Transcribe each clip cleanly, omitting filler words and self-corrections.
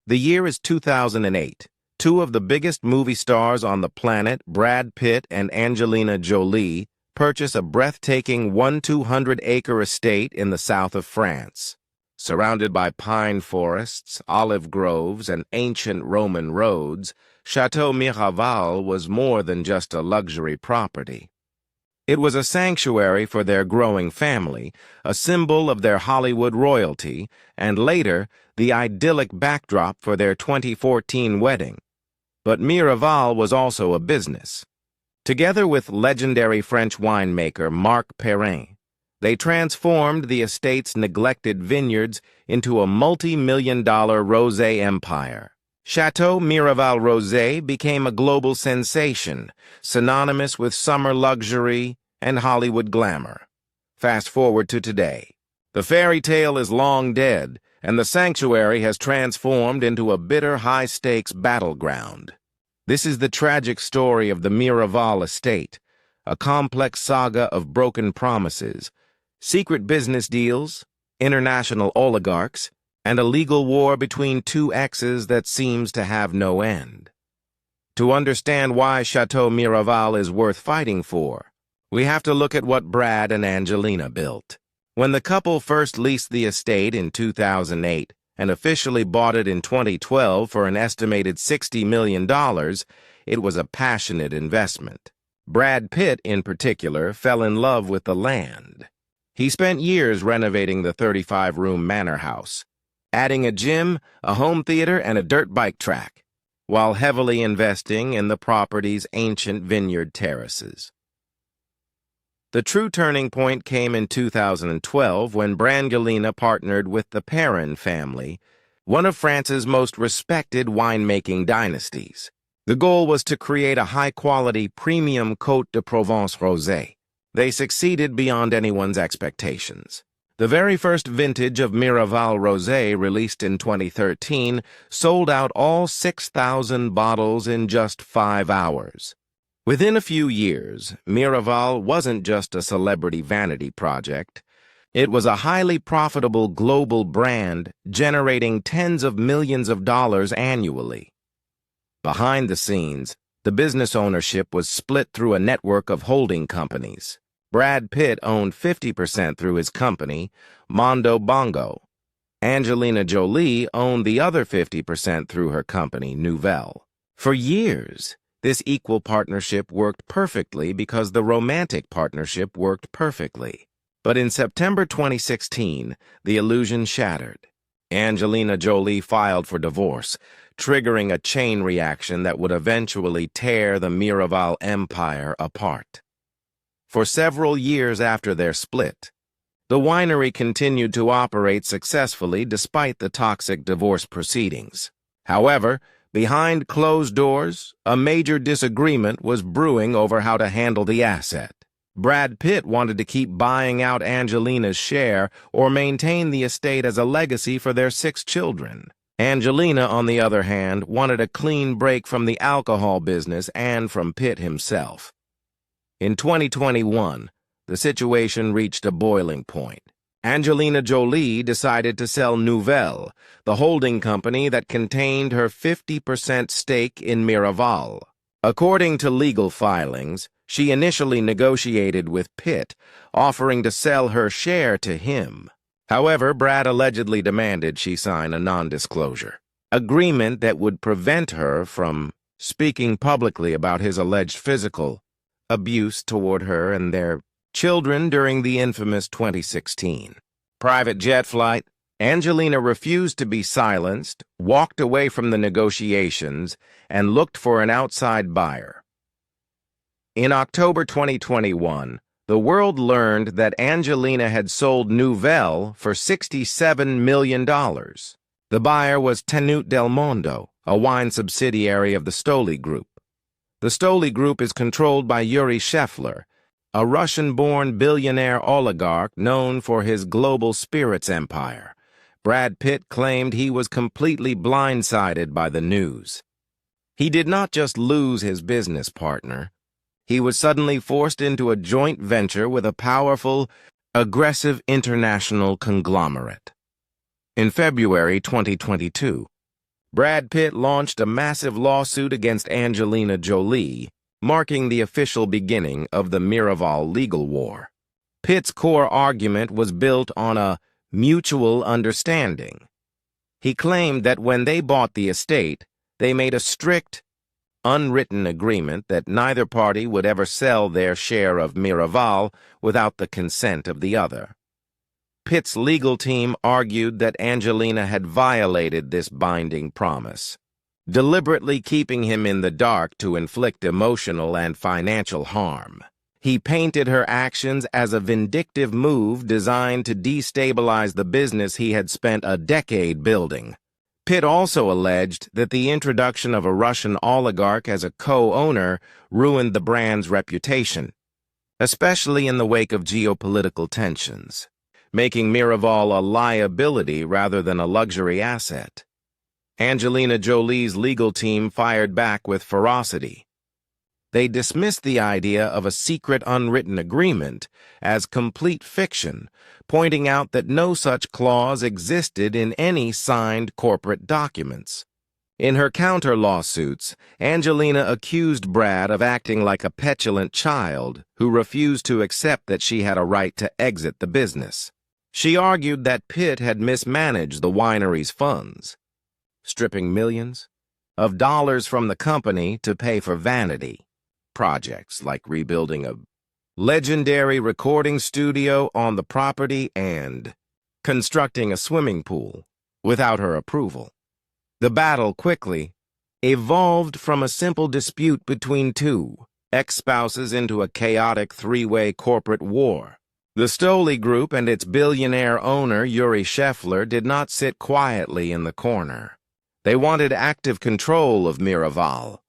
The year is 2008. Two of the biggest movie stars on the planet, Brad Pitt and Angelina Jolie, purchase a breathtaking 200-acre estate in the south of France. Surrounded by pine forests, olive groves, and ancient Roman roads, Chateau Miraval was more than just a luxury property. It was a sanctuary for their growing family, a symbol of their Hollywood royalty, and later, the idyllic backdrop for their 2014 wedding. But Miraval was also a business. Together with legendary French winemaker Marc Perrin, they transformed the estate's neglected vineyards into a multi-million-dollar rosé empire. Chateau Miraval Rosé became a global sensation, synonymous with summer luxury and Hollywood glamour. Fast forward to today. The fairy tale is long dead, and the sanctuary has transformed into a bitter, high-stakes battleground. This is the tragic story of the Miraval estate, a complex saga of broken promises, secret business deals, international oligarchs, and a legal war between two exes that seems to have no end. To understand why Chateau Miraval is worth fighting for, we have to look at what Brad and Angelina built. When the couple first leased the estate in 2008 and officially bought it in 2012 for an estimated $60 million, it was a passionate investment. Brad Pitt, in particular, fell in love with the land. He spent years renovating the 35-room manor house, adding a gym, a home theater, and a dirt bike track, while heavily investing in the property's ancient vineyard terraces. The true turning point came in 2012 when Brangelina partnered with the Perrin family, one of France's most respected winemaking dynasties. The goal was to create a high-quality premium Côte de Provence rosé. They succeeded beyond anyone's expectations. The very first vintage of Miraval Rosé, released in 2013, sold out all 6,000 bottles in just 5 hours. Within a few years, Miraval wasn't just a celebrity vanity project. It was a highly profitable global brand, generating tens of millions of dollars annually. Behind the scenes, the business ownership was split through a network of holding companies. Brad Pitt owned 50% through his company, Mondo Bongo. Angelina Jolie owned the other 50% through her company, Nouvelle. For years, this equal partnership worked perfectly because the romantic partnership worked perfectly. But in September 2016, the illusion shattered. Angelina Jolie filed for divorce, triggering a chain reaction that would eventually tear the Miraval empire apart. For several years after their split, the winery continued to operate successfully despite the toxic divorce proceedings. However, behind closed doors, a major disagreement was brewing over how to handle the asset. Brad Pitt wanted to keep buying out Angelina's share or maintain the estate as a legacy for their 6 children. Angelina, on the other hand, wanted a clean break from the alcohol business and from Pitt himself. In 2021, the situation reached a boiling point. Angelina Jolie decided to sell Nouvelle, the holding company that contained her 50% stake in Miraval. According to legal filings, she initially negotiated with Pitt, offering to sell her share to him. However, Brad allegedly demanded she sign a non-disclosure agreement that would prevent her from speaking publicly about his alleged physical abuse toward her and their children during the infamous 2016 private jet flight. Angelina refused to be silenced, walked away from the negotiations, and looked for an outside buyer. In October 2021, the world learned that Angelina had sold Nouvelle for $67 million. The buyer was Tenute del Mondo, a wine subsidiary of the Stoli Group. The Stoli Group is controlled by Yuri Shefler, a Russian-born billionaire oligarch known for his global spirits empire. Brad Pitt claimed he was completely blindsided by the news. He did not just lose his business partner. He was suddenly forced into a joint venture with a powerful, aggressive international conglomerate. In February 2022, Brad Pitt launched a massive lawsuit against Angelina Jolie, marking the official beginning of the Miraval legal war. Pitt's core argument was built on a mutual understanding. He claimed that when they bought the estate, they made a strict, unwritten agreement that neither party would ever sell their share of Miraval without the consent of the other. Pitt's legal team argued that Angelina had violated this binding promise, deliberately keeping him in the dark to inflict emotional and financial harm. He painted her actions as a vindictive move designed to destabilize the business he had spent a decade building. Pitt also alleged that the introduction of a Russian oligarch as a co-owner ruined the brand's reputation, especially in the wake of geopolitical tensions, making Miraval a liability rather than a luxury asset. Angelina Jolie's legal team fired back with ferocity. They dismissed the idea of a secret unwritten agreement as complete fiction, pointing out that no such clause existed in any signed corporate documents. In her counter-lawsuits, Angelina accused Brad of acting like a petulant child who refused to accept that she had a right to exit the business. She argued that Pitt had mismanaged the winery's funds, stripping millions of dollars from the company to pay for vanity projects like rebuilding a legendary recording studio on the property and constructing a swimming pool without her approval. The battle quickly evolved from a simple dispute between two ex-spouses into a chaotic three-way corporate war. The Stoli Group and its billionaire owner, Yuri Shefler, did not sit quietly in the corner. They wanted active control of Miraval,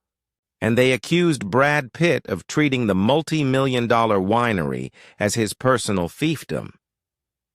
and they accused Brad Pitt of treating the multi-million-dollar winery as his personal fiefdom.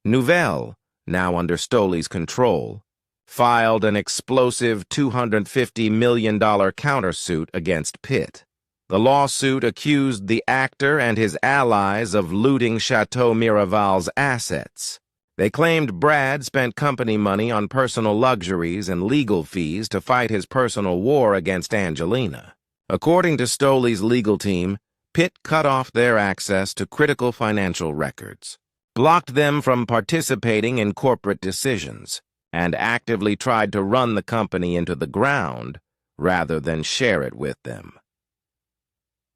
Nouvelle, now under Stoli's control, filed an explosive $250 million countersuit against Pitt. The lawsuit accused the actor and his allies of looting Chateau Miraval's assets. They claimed Brad spent company money on personal luxuries and legal fees to fight his personal war against Angelina. According to Stoli's legal team, Pitt cut off their access to critical financial records, blocked them from participating in corporate decisions, and actively tried to run the company into the ground rather than share it with them.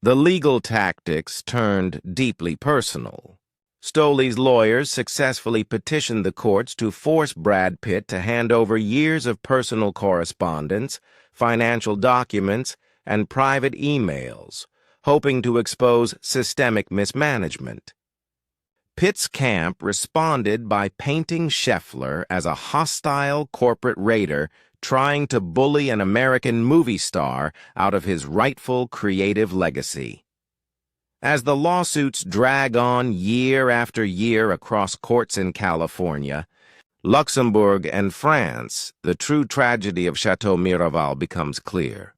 The legal tactics turned deeply personal. Stoli's lawyers successfully petitioned the courts to force Brad Pitt to hand over years of personal correspondence, financial documents, and private emails, hoping to expose systemic mismanagement. Pitt's camp responded by painting Shefler as a hostile corporate raider trying to bully an American movie star out of his rightful creative legacy. As the lawsuits drag on year after year across courts in California, Luxembourg, and France, the true tragedy of Chateau Miraval becomes clear.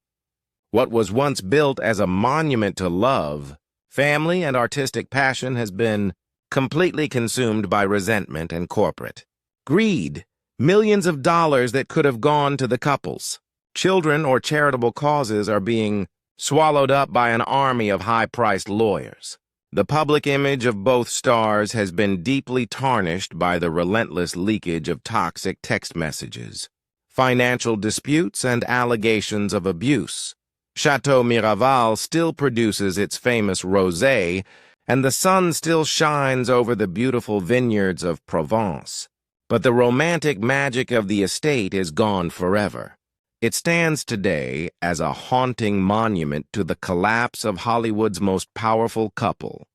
What was once built as a monument to love, family, and artistic passion has been completely consumed by resentment and corporate greed. Millions of dollars that could have gone to the couples. Children or charitable causes are being swallowed up by an army of high-priced lawyers. The public image of both stars has been deeply tarnished by the relentless leakage of toxic text messages, financial disputes, and allegations of abuse. Chateau Miraval still produces its famous rosé, and the sun still shines over the beautiful vineyards of Provence. But the romantic magic of the estate is gone forever. It stands today as a haunting monument to the collapse of Hollywood's most powerful couple,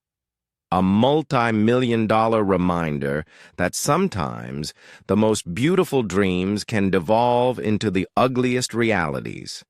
a multi-million-dollar reminder that sometimes the most beautiful dreams can devolve into the ugliest realities.